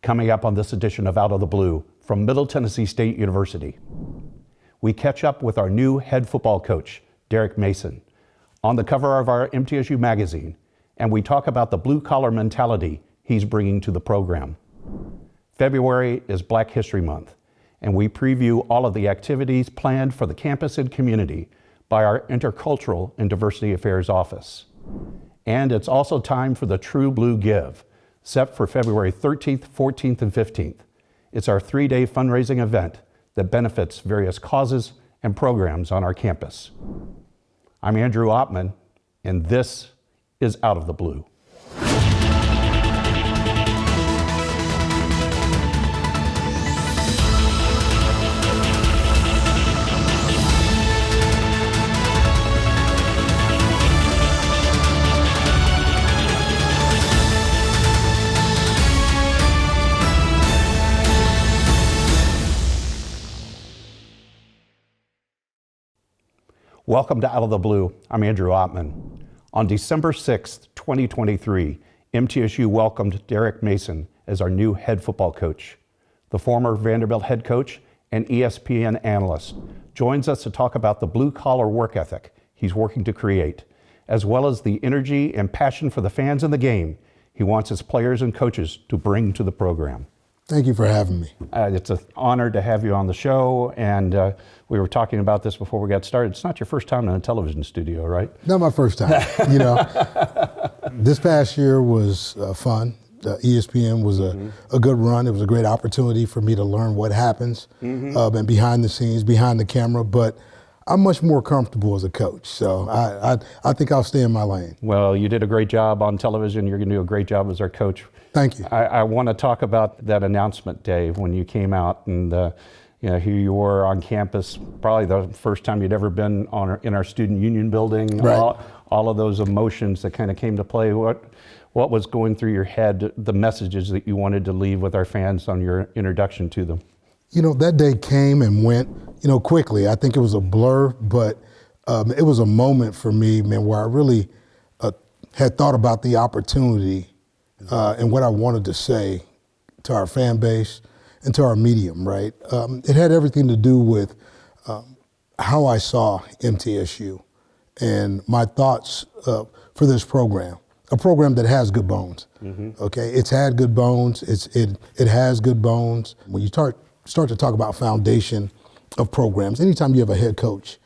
Coming up on this edition of Out of the Blue from Middle Tennessee State University, we catch up with our new head football coach, Derek Mason, on the cover of our MTSU magazine, and we talk about the blue-collar mentality he's bringing to the program. February is Black History Month, and we preview all of the activities planned for the campus and community by our Intercultural and Diversity Affairs Office. And it's also time for the True Blue Give, set for February 13th, 14th, and 15th. It's our 3-day fundraising event that benefits various causes and programs on our campus. I'm Andrew Ottman, and this is Out of the Blue. Welcome to Out of the Blue. I'm Andrew Ottman. On December 6th, 2023, MTSU welcomed Derek Mason as our new head football coach. The former Vanderbilt head coach and ESPN analyst joins us to talk about the blue-collar work ethic he's working to create, as well as the energy and passion for the fans in the game he wants his players and coaches to bring to the program. Thank you for having me. It's an honor to have you on the show, and we were talking about this before we got started. It's not your first time in a television studio, right? Not my first time. This past year was fun. ESPN was a good run. It was a great opportunity for me to learn what happens and behind the scenes, behind the camera, but I'm much more comfortable as a coach, so I think I'll stay in my lane. Well, you did a great job on television. You're going to do a great job as our coach. Thank you. I want to talk about that announcement day when you came out and here you were on campus, probably the first time you'd ever been in our student union building. Right. All of those emotions that kind of came to play. What was going through your head, the messages that you wanted to leave with our fans on your introduction to them? That day came and went, quickly. I think it was a blur, but it was a moment for me, man, where I really had thought about the opportunity and what I wanted to say to our fan base and to our medium, right? It had everything to do with how I saw MTSU and my thoughts for this program, a program that has good bones. Okay, it's had good bones. It has good bones. When you start to talk about foundation of programs, anytime you have a head coach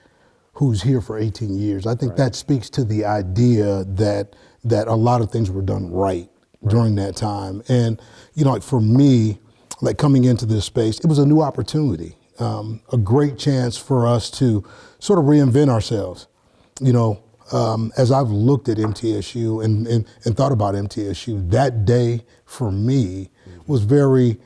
who's here for 18 years, I think that speaks to the idea that a lot of things were done right during that time. And, for me, coming into this space, it was a new opportunity, a great chance for us to sort of reinvent ourselves. As I've looked at MTSU and thought about MTSU, that day for me was very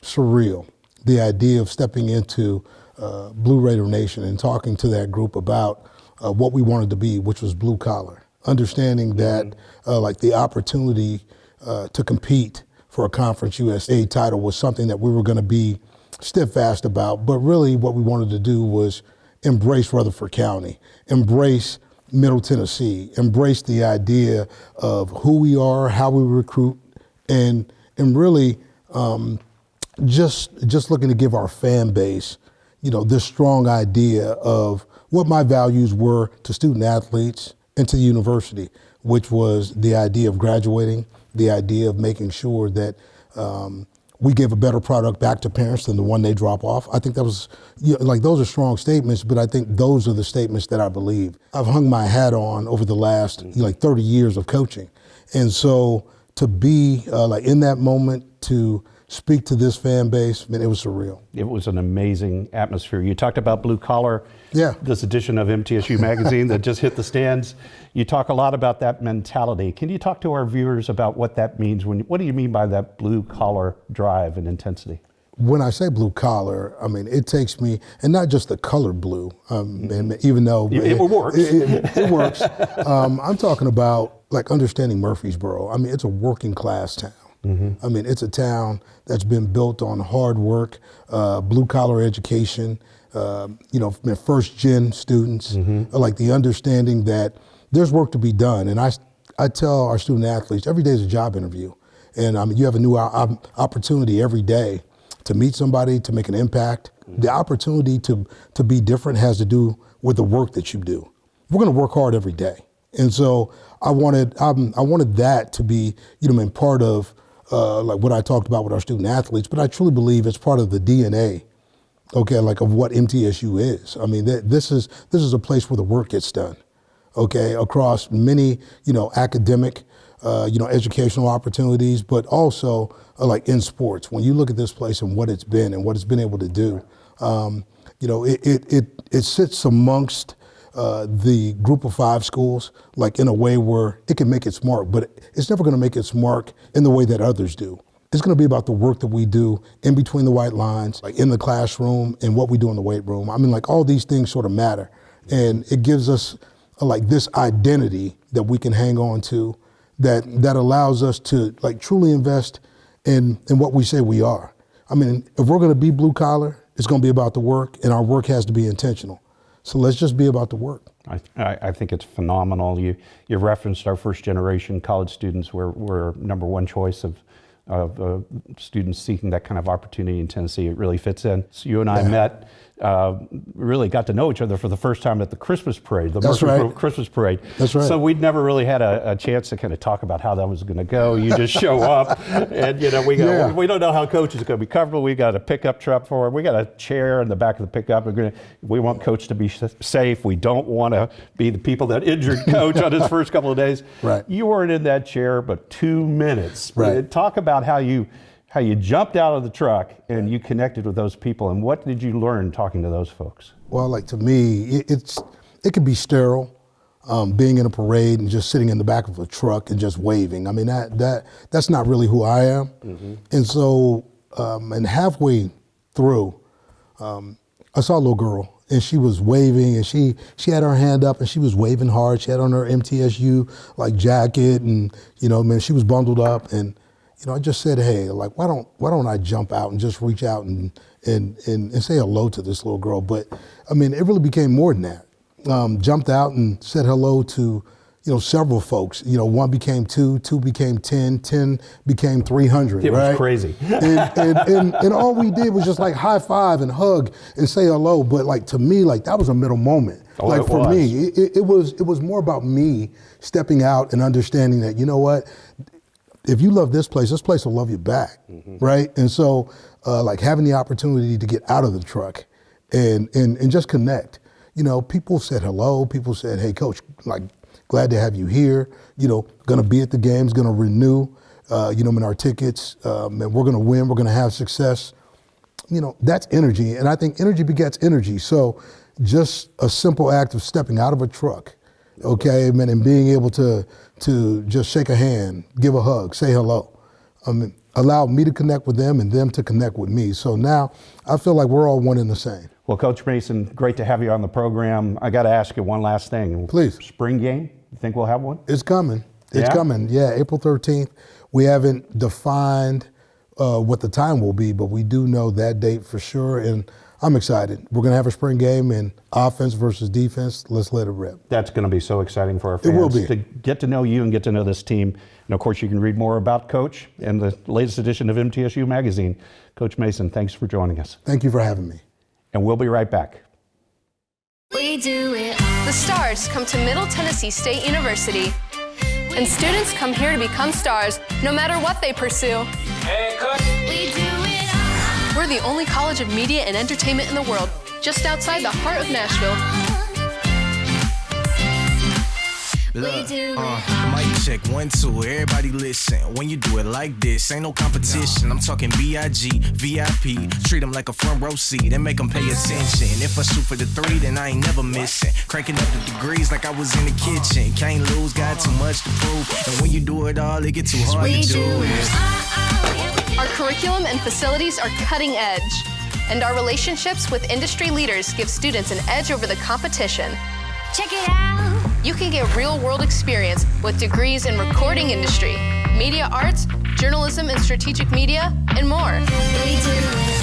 surreal. The idea of stepping into Blue Raider Nation and talking to that group about what we wanted to be, which was blue collar. Understanding that the opportunity to compete for a Conference USA title was something that we were going to be steadfast about, but really what we wanted to do was embrace Rutherford County, embrace Middle Tennessee, embrace the idea of who we are, how we recruit, and really just looking to give our fan base, this strong idea of what my values were to student athletes and to the university, which was the idea of graduating, the idea of making sure that we give a better product back to parents than the one they drop off. I think that was, those are strong statements, but I think those are the statements that I believe. I've hung my hat on over the last 30 years of coaching. And so to be in that moment, to speak to this fan base, man, it was surreal. It was an amazing atmosphere. You talked about blue collar. Yeah. This edition of MTSU magazine that just hit the stands. You talk a lot about that mentality. Can you talk to our viewers about what that means? What do you mean by that blue collar drive and intensity? When I say blue collar, I mean, it takes me, and not just the color blue, and even though it works. It works. I'm talking about understanding Murfreesboro. I mean, it's a working class town. I mean, it's a town that's been built on hard work, blue collar education, first gen students, the understanding that there's work to be done. And I tell our student athletes, every day is a job interview. And you have a new opportunity every day to meet somebody, to make an impact. The opportunity to be different has to do with the work that you do. We're going to work hard every day. And so I wanted that to be, part of like what I talked about with our student athletes, but I truly believe it's part of the DNA, okay, like of what MTSU is. I mean, this is a place where the work gets done, okay, across many, academic, educational opportunities, but also like in sports. When you look at this place and what it's been able to do, it sits amongst the group of 5 schools, like in a way where it can make its mark, but it's never going to make its mark in the way that others do. It's going to be about the work that we do in between the white lines, like in the classroom and what we do in the weight room. I mean, like all these things sort of matter, and it gives us like this identity that we can hang on to that allows us to like truly invest in what we say we are. I mean, if we're going to be blue collar, it's going to be about the work, and our work has to be intentional. So let's just be about the work. I think it's phenomenal. You referenced our first generation college students were number one choice of students seeking that kind of opportunity in Tennessee. It really fits in. So you and I met, really got to know each other for the first time at the Christmas parade, the Murfreesboro Christmas parade. That's right. So we'd never really had a chance to kind of talk about how that was going to go. You just show up, and we go, we don't know how coach is going to be comfortable. We got a pickup truck for him. We got a chair in the back of the pickup. We want coach to be safe. We don't want to be the people that injured coach on his first couple of days. Right. You weren't in that chair but 2 minutes. Right. Talk about how you jumped out of the truck and you connected with those people, and what did you learn talking to those folks? Well, like to me, it can be sterile, being in a parade and just sitting in the back of a truck and just waving. I mean, that's not really who I am. Mm-hmm. And so, and halfway through, I saw a little girl, and she was waving, and she had her hand up, and she was waving hard. She had on her MTSU like jacket, and she was bundled up, and I just said, hey, like why don't I jump out and just reach out and say hello to this little girl? But I mean, it really became more than that. Jumped out and said hello to several folks. One became 2, 2 became 10, 10 became 300. It right? was crazy. and all we did was just like high five and hug and say hello. But like to me, like that was a middle moment. Oh, like for me, it was more about me stepping out and understanding that what. If you love this place will love you back, mm-hmm. right? And so, like having the opportunity to get out of the truck and just connect. People said hello. People said, "Hey, coach, like glad to have you here. Going to be at the games, going to renew, in our tickets, and we're going to win. We're going to have success." That's energy, and I think energy begets energy. So, just a simple act of stepping out of a truck. Okay, man, and being able to just shake a hand, give a hug, say hello, allowed me to connect with them and them to connect with me. So now I feel like we're all one and the same. Well, Coach Mason, great to have you on the program. I got to ask you one last thing. Please. Spring game, you think we'll have one? It's coming. It's coming. Yeah, April 13th. We haven't defined what the time will be, but we do know that date for sure, and I'm excited. We're going to have a spring game, and offense versus defense, let's let it rip. That's going to be so exciting for our fans. It will be. To get to know you and get to know this team. And of course, you can read more about Coach in the latest edition of MTSU Magazine. Coach Mason, thanks for joining us. Thank you for having me. And we'll be right back. We do it all. The stars come to Middle Tennessee State University, and students come here to become stars, no matter what they pursue. Hey, Coach. We do it all. We're the only college of media and entertainment in the world, just outside the heart of Nashville. Look, mic check, 1, 2, everybody listen. When you do it like this, ain't no competition. I'm talking B.I.G., VIP. Treat them like a front row seat and make them pay attention. If I shoot for the 3, then I ain't never missing. Cranking up the degrees like I was in the kitchen. Can't lose, got too much to prove. And when you do it all, it get too hard to do it. Our curriculum and facilities are cutting edge, and our relationships with industry leaders give students an edge over the competition. Check it out. You can get real-world experience with degrees in recording industry, media arts, journalism and strategic media, and more.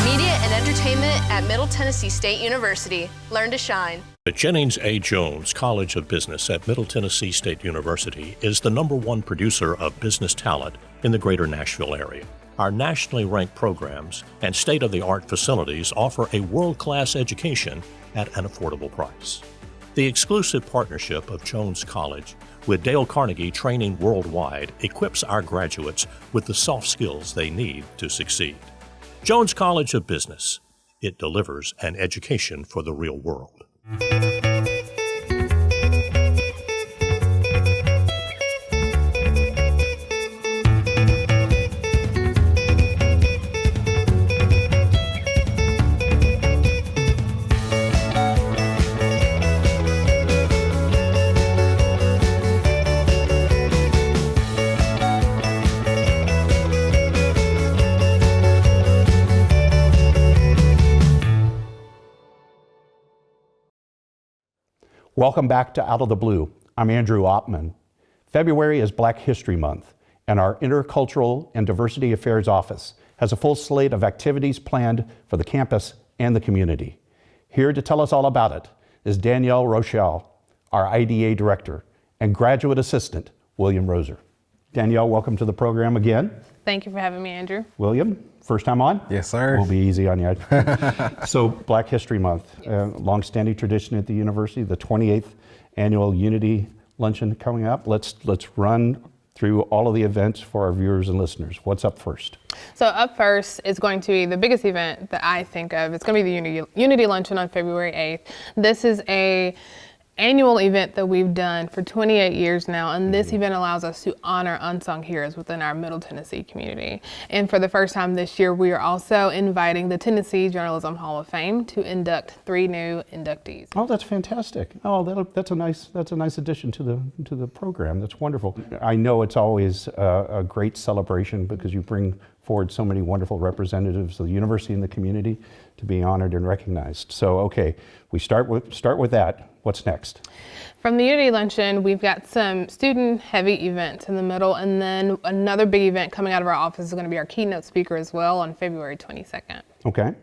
Media and entertainment at Middle Tennessee State University. Learn to shine. The Jennings A. Jones College of Business at Middle Tennessee State University is the #1 producer of business talent in the greater Nashville area. Our nationally ranked programs and state-of-the-art facilities offer a world-class education at an affordable price. The exclusive partnership of Jones College with Dale Carnegie Training Worldwide equips our graduates with the soft skills they need to succeed. Jones College of Business. It delivers an education for the real world. Welcome back to Out of the Blue. I'm Andrew Oppman. February is Black History Month, and our Intercultural and Diversity Affairs Office has a full slate of activities planned for the campus and the community. Here to tell us all about it is Danielle Rochelle, our IDA Director, and Graduate Assistant, William Roser. Danielle, welcome to the program again. Thank you for having me, Andrew. William, first time on? Yes, sir. We'll be easy on you. So Black History Month, long-standing tradition at the university, the 28th annual Unity Luncheon coming up. Let's run through all of the events for our viewers and listeners. What's up first? So up first is going to be the biggest event that I think of. It's going to be the Unity Luncheon on February 8th. This is a annual event that we've done for 28 years now, and this event allows us to honor unsung heroes within our Middle Tennessee community. And for the first time this year, we are also inviting the Tennessee Journalism Hall of Fame to induct 3 new inductees. Oh, that's fantastic. Oh, that's a nice addition to the program. That's wonderful. I know it's always a great celebration because you bring forward so many wonderful representatives of the university and the community to be honored and recognized. So, okay, we start with that. What's next? From the Unity Luncheon, we've got some student-heavy events in the middle, and then another big event coming out of our office is going to be our keynote speaker as well on February 22nd. Okay.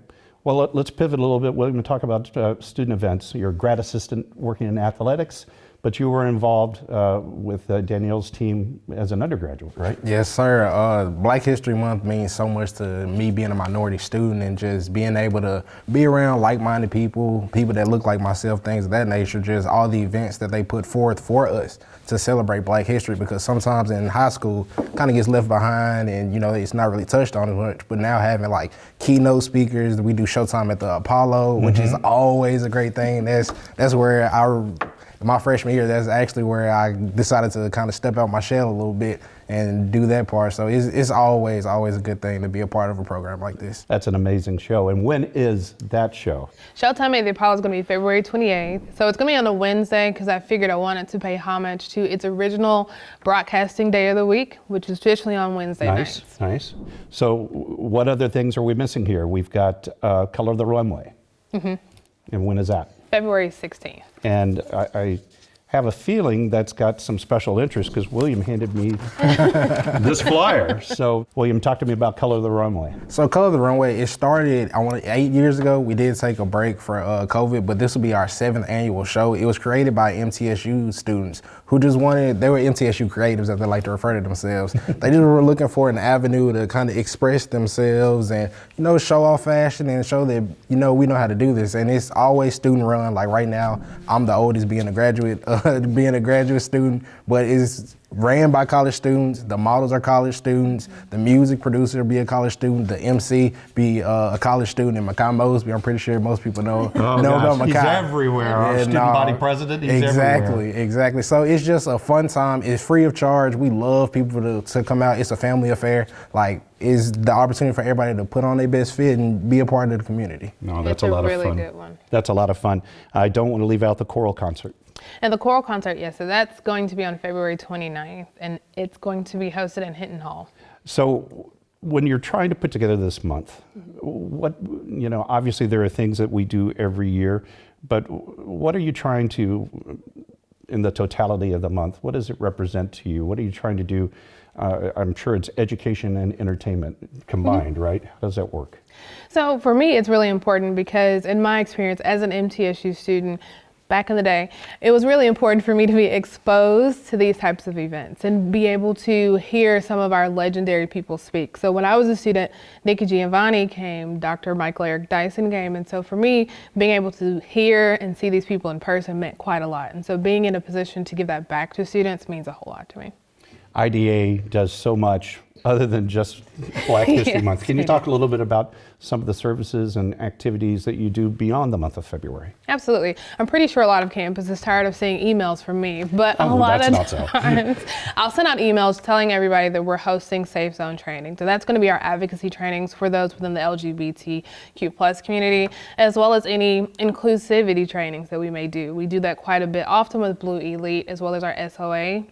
Well, let's pivot a little bit. We're going to talk about student events. You're a grad assistant working in athletics, but you were involved with Danielle's team as an undergraduate, right? Yes, sir. Black History Month means so much to me being a minority student and just being able to be around like-minded people that look like myself, things of that nature, just all the events that they put forth for us to celebrate Black history, because sometimes in high school kind of gets left behind and, you know, it's not really touched on as much. But now having like keynote speakers, we do Showtime at the Apollo, which is always a great thing. That's where my freshman year, that's actually where I decided to kind of step out my shell a little bit and do that part. So it's always a good thing to be a part of a program like this. That's an amazing show. And when is that show? Showtime at the Apollo is going to be February 28th. So it's going to be on a Wednesday because I figured I wanted to pay homage to its original broadcasting day of the week, which is traditionally on Wednesday nights. Nice. So what other things are we missing here? We've got Color of the Runway. And when is that? February 16th. And I have a feeling that's got some special interest because William handed me this flyer. So, William, talk to me about Color of the Runway. So Color of the Runway, it started, 8 years ago. We did take a break for COVID, but this will be our 7th annual show. It was created by MTSU students who just they were MTSU creatives, as they like to refer to themselves. They just were looking for an avenue to kind of express themselves and, you know, show off fashion and show that, you know, we know how to do this. And it's always student run. Like right now, I'm the oldest being a graduate student, but it's ran by college students. The models are college students. The music producer be a college student. The MC be a college student. And Makai Mosby, I'm pretty sure most people know about Makai. He's everywhere. Our student body president, he's everywhere. Exactly. So it's just a fun time. It's free of charge. We love people to come out. It's a family affair. Like, it's the opportunity for everybody to put on their best fit and be a part of the community. No, that's It's a lot of really fun. good one. That's a lot of fun. I don't want to leave out the choral concert. And the choral concert, yes, so that's going to be on February 29th, and it's going to be hosted in Hinton Hall. So when you're trying to put together this month, obviously there are things that we do every year, but what are you trying to in the totality of the month? What does it represent to you? What are you trying to do? I'm sure it's education and entertainment combined, right? How does that work? So for me, it's really important because in my experience as an MTSU student, back in the day, it was really important for me to be exposed to these types of events and be able to hear some of our legendary people speak. So when I was a student, Nikki Giovanni came, Dr. Michael Eric Dyson came, and so for me, being able to hear and see these people in person meant quite a lot. And so being in a position to give that back to students means a whole lot to me. IDA does so much other than just Black History Yes, Month. Can you they talk do. a little bit about some of the services and activities that you do beyond the month of February? Absolutely. I'm pretty sure a lot of campuses is tired of seeing emails from me, but a Oh, lot that's of not so. times I'll send out emails telling everybody that we're hosting Safe Zone training. So that's going to be our advocacy trainings for those within the LGBTQ plus community, as well as any inclusivity trainings that we may do. We do that quite a bit, often with Blue Elite, as well as our SOA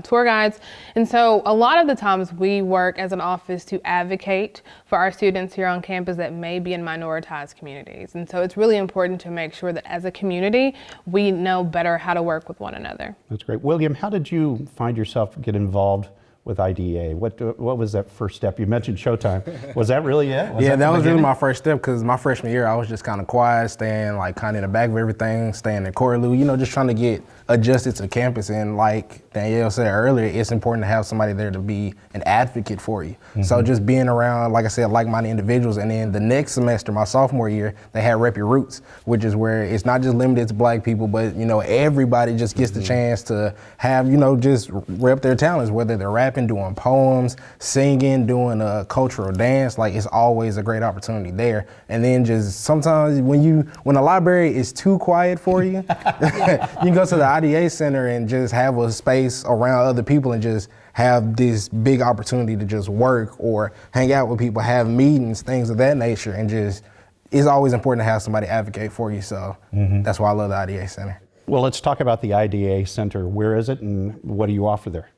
tour guides. And so a lot of the times we work as an office to advocate for our students here on campus that may be in minoritized communities. And so it's really important to make sure that as a community, we know better how to work with one another. That's great. William, how did you find yourself get involved with IDA? What was that first step? You mentioned Showtime. Was that really it? Yeah, that the was really beginning? my first step because my freshman year, I was just kind of quiet, staying like kind of in the back of everything, staying in Corlew, you know, just trying to get adjusted to campus. And like Danielle said earlier, it's important to have somebody there to be an advocate for you. So just being around, like I said, like-minded individuals. And then the next semester, my sophomore year, they had Rep Your Roots, which is where it's not just limited to Black people, but, you know, everybody just gets the chance to have, you know, just rep their talents, whether they're rapping, doing poems, singing, doing a cultural dance. Like, it's always a great opportunity there. And then just sometimes when the library is too quiet for you, you can go to the IDA Center and just have a space around other people and just have this big opportunity to just work or hang out with people, have meetings, things of that nature. And just, it's always important to have somebody advocate for you. So that's why I love the IDA Center. Well, let's talk about the IDA Center. Where is it and what do you offer there?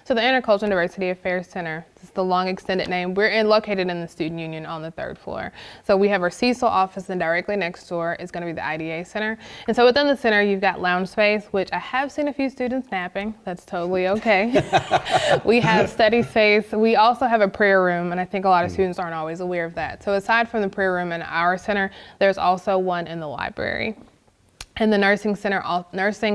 So the Intercultural and Diversity Affairs Center, this is the long extended name. We're located in the Student Union on the 3rd floor. So we have our Cecil office, and directly next door is going to be the IDA Center. And so within the center, you've got lounge space, which I have seen a few students napping. That's totally okay. We have study space. We also have a prayer room, and I think a lot of students aren't always aware of that. So aside from the prayer room in our center, there's also one in the library. And the nursing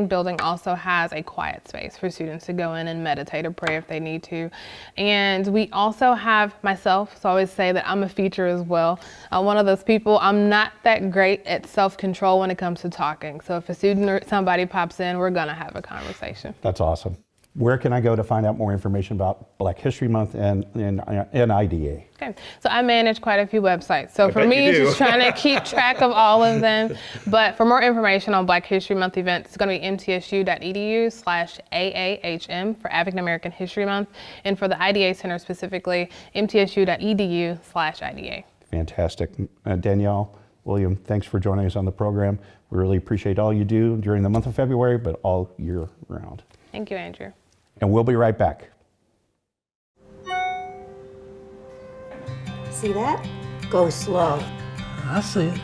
building also has a quiet space for students to go in and meditate or pray if they need to. And we also have myself, so I always say that I'm a feature as well. I'm one of those people, I'm not that great at self-control when it comes to talking. So if a student or somebody pops in, we're gonna have a conversation. That's awesome. Where can I go to find out more information about Black History Month and IDA? Okay, so I manage quite a few websites. So for me, it's just trying to keep track of all of them. But for more information on Black History Month events, it's going to be mtsu.edu/AAHM for African American History Month. And for the IDA Center specifically, mtsu.edu/IDA. Fantastic. Danielle, William, thanks for joining us on the program. We really appreciate all you do during the month of February, but all year round. Thank you, Andrew. And we'll be right back. See that? Go slow. I see it.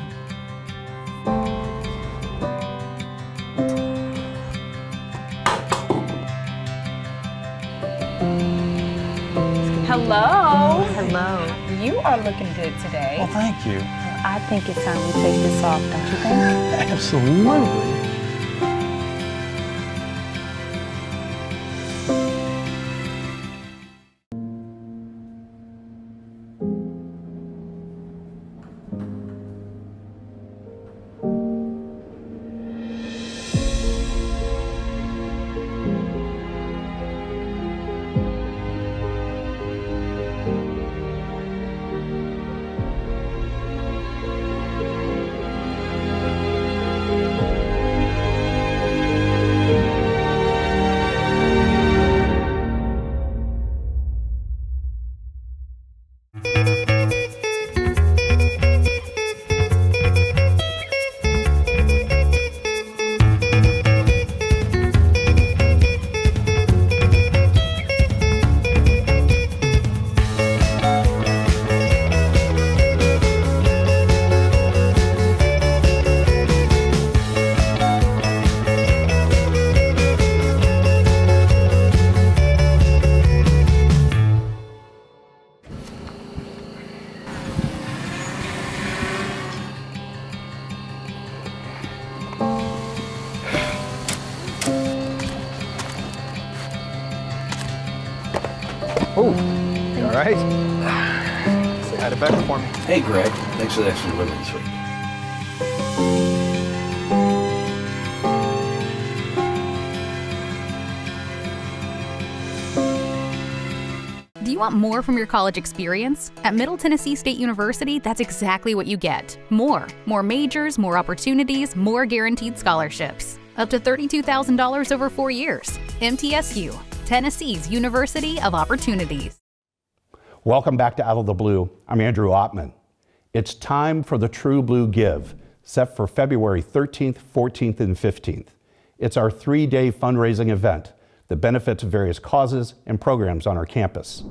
Hello. Hello. You are looking good today. Well, thank you. I think it's time we take this off, don't you think? Absolutely. right? Add it back for me. Hey, Greg. Thanks for the extra delivery this week. Do you want more from your college experience? At Middle Tennessee State University, that's exactly what you get. More majors, more opportunities, more guaranteed scholarships. Up to $32,000 over 4 years. MTSU, Tennessee's University of Opportunities. Welcome back to Out of the Blue. I'm Andrew Ottman. It's time for the True Blue Give, set for February 13th, 14th, and 15th. It's our 3-day fundraising event that benefits various causes and programs on our campus.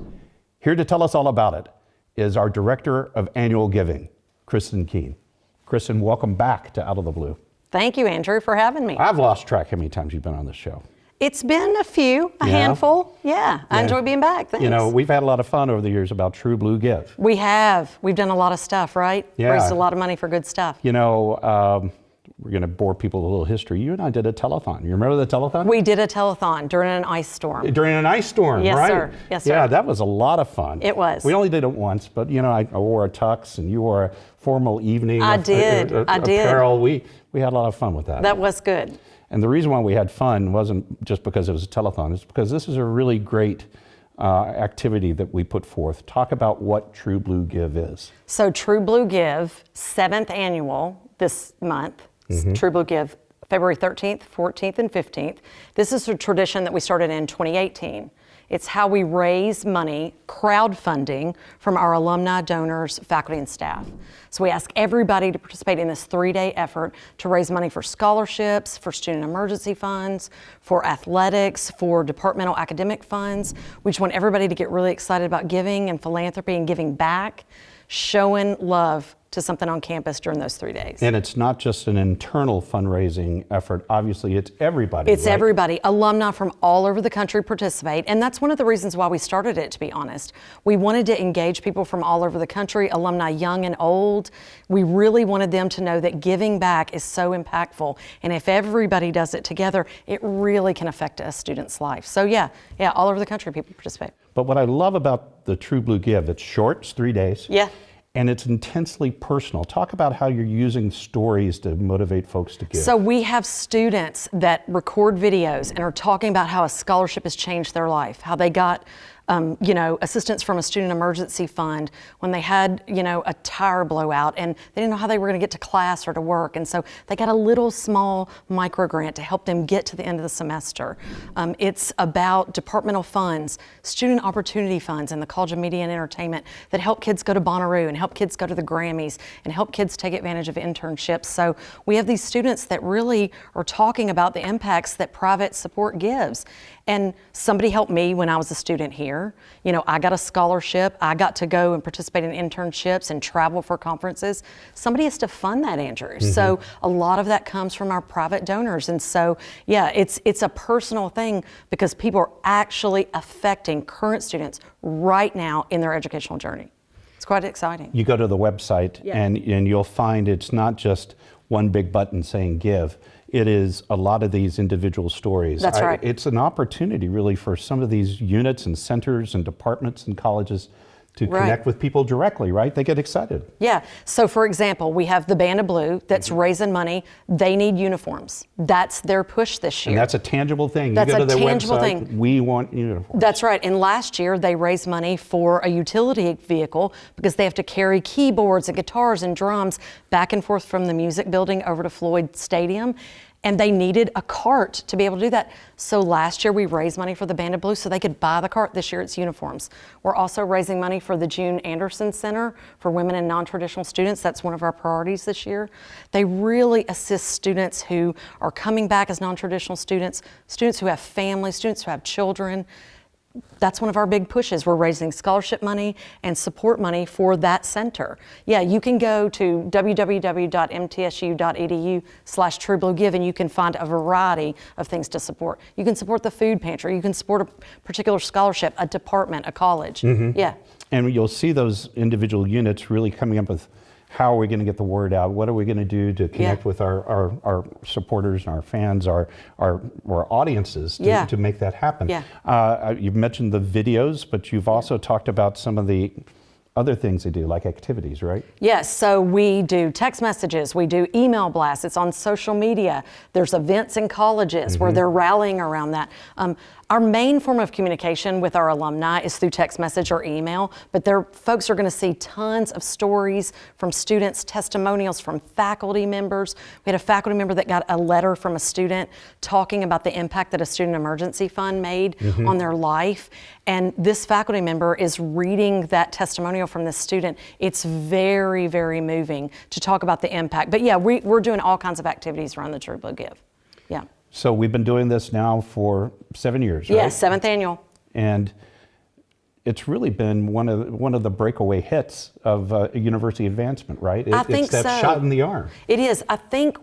Here to tell us all about it is our Director of Annual Giving, Kristen Keene. Kristen, welcome back to Out of the Blue. Thank you, Andrew, for having me. I've lost track how many times you've been on this show. It's been a few, a handful. Yeah, I enjoy being back. Thanks. You know, we've had a lot of fun over the years about True Blue Give. We have. We've done a lot of stuff, right? Yeah. Raised a lot of money for good stuff. You know, we're going to bore people with a little history. You and I did a telethon. You remember the telethon? We did a telethon during an ice storm. During an ice storm, Yes, right? sir. Yes, sir. Yeah, that was a lot of fun. It was. We only did it once, but you know, I wore a tux and you wore a formal evening apparel. We had a lot of fun with that. That was good. And the reason why we had fun wasn't just because it was a telethon. It's because this is a really great activity that we put forth. Talk about what True Blue Give is. So True Blue Give, 7th annual this month. True Blue Give, February 13th, 14th, and 15th. This is a tradition that we started in 2018. It's how we raise money, crowdfunding, from our alumni, donors, faculty, and staff. So we ask everybody to participate in this 3-day effort to raise money for scholarships, for student emergency funds, for athletics, for departmental academic funds. We just want everybody to get really excited about giving and philanthropy and giving back, showing love to something on campus during those 3 days. And it's not just an internal fundraising effort. Obviously, it's everybody. It's right? everybody. Alumni from all over the country participate. And that's one of the reasons why we started it, to be honest. We wanted to engage people from all over the country, alumni young and old. We really wanted them to know that giving back is so impactful. And if everybody does it together, it really can affect a student's life. So yeah, all over the country people participate. But what I love about the True Blue Give, it's short, it's 3 days. Yeah. And it's intensely personal. Talk about how you're using stories to motivate folks to give. So we have students that record videos and are talking about how a scholarship has changed their life, how they got assistance from a student emergency fund when they had, a tire blowout and they didn't know how they were going to get to class or to work. And so they got a little small micro grant to help them get to the end of the semester. It's about departmental funds, student opportunity funds in the College of Media and Entertainment that help kids go to Bonnaroo and help kids go to the Grammys and help kids take advantage of internships. So we have these students that really are talking about the impacts that private support gives. And somebody helped me when I was a student here. I got a scholarship. I got to go and participate in internships and travel for conferences. Somebody has to fund that, Andrew. So a lot of that comes from our private donors. And so, it's a personal thing because people are actually affecting current students right now in their educational journey. It's quite exciting. You go to the website and you'll find it's not just one big button saying give. It is a lot of these individual stories. That's right. It's an opportunity really for some of these units and centers and departments and colleges to connect with people directly, right? They get excited. Yeah. So for example, we have the Band of Blue that's raising money. They need uniforms. That's their push this year. And that's a tangible thing. That's you go to a their tangible website, thing. We want uniforms. That's right. And last year they raised money for a utility vehicle because they have to carry keyboards and guitars and drums back and forth from the music building over to Floyd Stadium. And they needed a cart to be able to do that. So last year we raised money for the Band of Blue so they could buy the cart. This year it's uniforms. We're also raising money for the June Anderson Center for Women and Non-Traditional Students. That's one of our priorities this year. They really assist students who are coming back as non-traditional students, students who have families, students who have children. That's one of our big pushes. We're raising scholarship money and support money for that center. Yeah, you can go to www.mtsu.edu/truebluegive and you can find a variety of things to support. You can support the food pantry. You can support a particular scholarship, a department, a college. Yeah. And you'll see those individual units really coming up with how are we going to get the word out? What are we going to do to connect with our supporters and our fans, our audiences to make that happen? You've mentioned the videos, but you've also talked about some of the other things they do, like activities, right? Yes, so we do text messages, we do email blasts, it's on social media. There's events in colleges where they're rallying around that. Our main form of communication with our alumni is through text message or email, but folks are going to see tons of stories from students, testimonials from faculty members. We had a faculty member that got a letter from a student talking about the impact that a student emergency fund made on their life. And this faculty member is reading that testimonial from this student. It's very, very moving to talk about the impact. But yeah, we're doing all kinds of activities around the True Blue Give. Yeah. So we've been doing this now for 7 years, right? Yes, 7th annual. And it's really been one of the breakaway hits of university advancement, right? I think it's that so. shot in the arm. It is. I think,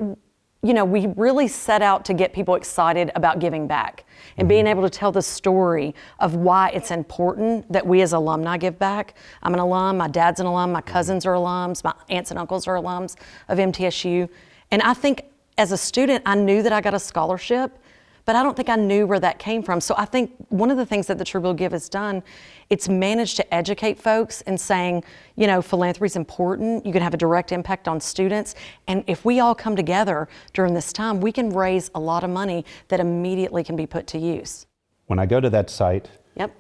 we really set out to get people excited about giving back and being able to tell the story of why it's important that we as alumni give back. I'm an alum, my dad's an alum, my cousins are alums, my aunts and uncles are alums of MTSU. And I think as a student, I knew that I got a scholarship, but I don't think I knew where that came from. So I think one of the things that the True Blue Give has done, it's managed to educate folks in saying, philanthropy is important. You can have a direct impact on students. And if we all come together during this time, we can raise a lot of money that immediately can be put to use. When I go to that site,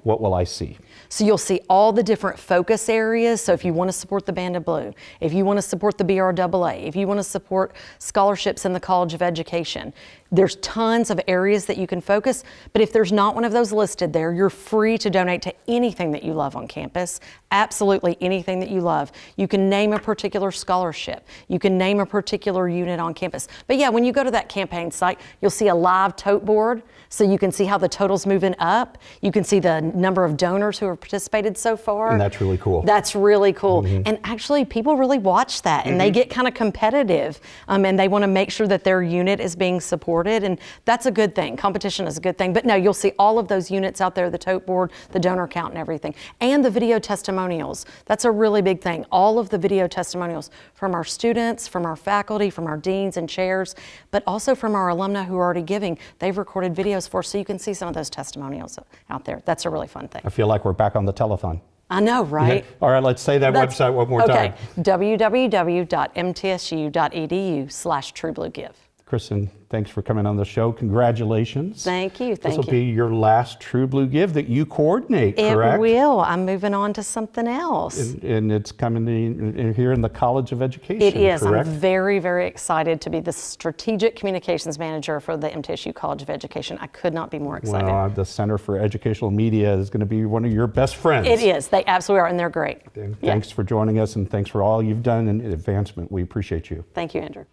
what will I see? So you'll see all the different focus areas. So if you want to support the Band of Blue, if you want to support the BRAA, if you want to support scholarships in the College of Education, there's tons of areas that you can focus. But if there's not one of those listed there, you're free to donate to anything that you love on campus. Absolutely anything that you love. You can name a particular scholarship. You can name a particular unit on campus. But yeah, when you go to that campaign site, you'll see a live tote board. So you can see how the total's moving up. You can see the number of donors who have participated so far. And that's really cool. That's really cool. And actually, people really watch that, and they get kind of competitive, and they want to make sure that their unit is being supported, and that's a good thing. Competition is a good thing. But no, you'll see all of those units out there, the tote board, the donor count and everything, and the video testimonials. That's a really big thing. All of the video testimonials from our students, from our faculty, from our deans and chairs, but also from our alumni who are already giving. They've recorded videos for us, so you can see some of those testimonials out there. That's a really fun thing. I feel like we're back on the telethon. I know, right? All right, let's say that website one more time. www.mtsu.edu/TrueBlueGive. Kristen, thanks for coming on the show. Congratulations. Thank you. This will be your last True Blue Give that you coordinate, correct? It will. I'm moving on to something else. And it's coming in here in the College of Education, It is. correct? I'm very, very excited to be the Strategic Communications Manager for the MTSU College of Education. I could not be more excited. Well, the Center for Educational Media is going to be one of your best friends. It is. They absolutely are, and they're great. Thanks for joining us, and thanks for all you've done in advancement. We appreciate you. Thank you, Andrew.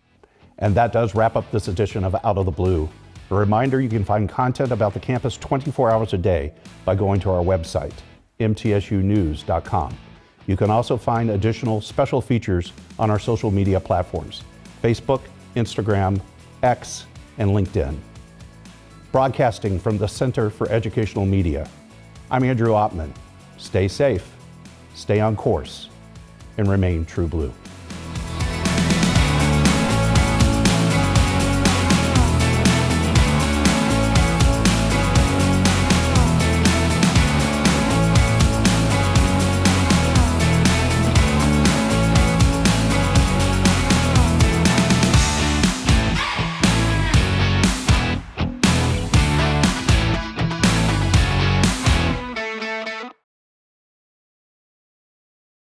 And that does wrap up this edition of Out of the Blue. A reminder, you can find content about the campus 24 hours a day by going to our website, mtsunews.com. You can also find additional special features on our social media platforms, Facebook, Instagram, X, and LinkedIn. Broadcasting from the Center for Educational Media, I'm Andrew Ottman. Stay safe, stay on course, and remain true blue.